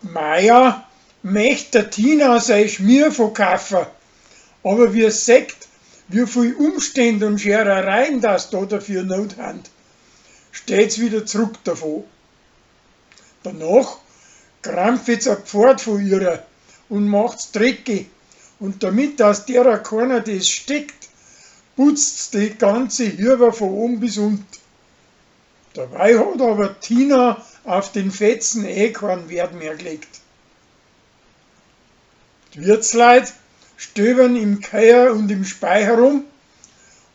Maja möchte der Tina sein Schmier verkaufen, aber wie es sagt, wie viel Umstände und Scherereien das da dafür not haben, steht's wieder zurück davon. Danach krampft jetzt ein Pfad von ihr und macht's dreckig, und damit dass derer keiner das steckt, putzt's die ganze Hirbe von oben bis unten. Dabei hat aber Tina auf den Fetzen keinen Wert mehr gelegt. Die Wirtsleute stöbern im Keller und im Speicher rum,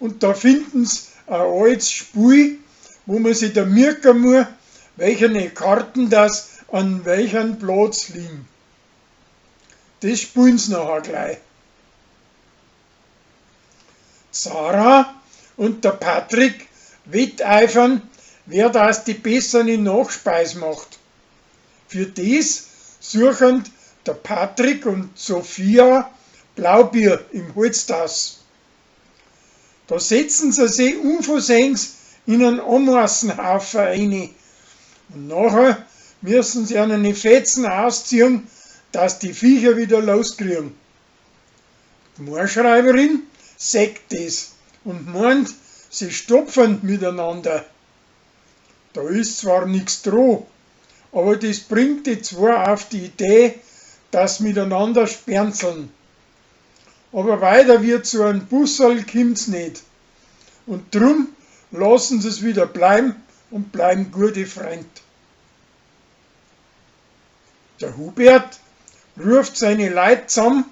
und da finden sie ein altes Spiel, wo man sich da merken muss, welche Karten das an welchem Platz liegen. Das spielen sie nachher gleich. Sarah und der Patrick wetteifern, wer das die bessere Nachspeise macht. Für das suchen der Patrick und Sophia Blaubier im Holztass. Da setzen sie sich unversehens in einen Ameisenhaufen rein, und nachher müssen sie einen Fetzen ausziehen, dass die Viecher wieder loskriegen. Die Moorschreiberin sagt das und meint, sie stopfen miteinander. Da ist zwar nichts dran, aber das bringt die zwei auf die Idee, dass sie miteinander spernzeln. Aber weiter wie zu einem Bussel kommt's nicht. Und drum lassen sie es wieder bleiben und bleiben gute Freunde. Der Hubert ruft seine Leute zusammen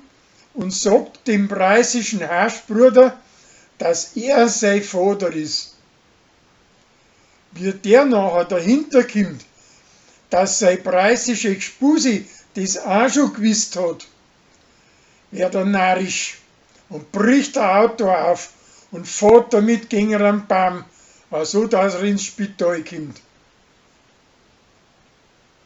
und sagt dem preußischen Herrschbruder, dass er sein Vater ist. Wie der nachher dahinter kommt, dass sein preußische Gspusi das auch schon gewusst hat, wird er narrisch und bricht ein Auto auf und fährt damit gegen einen Baum, so dass er ins Spital kommt.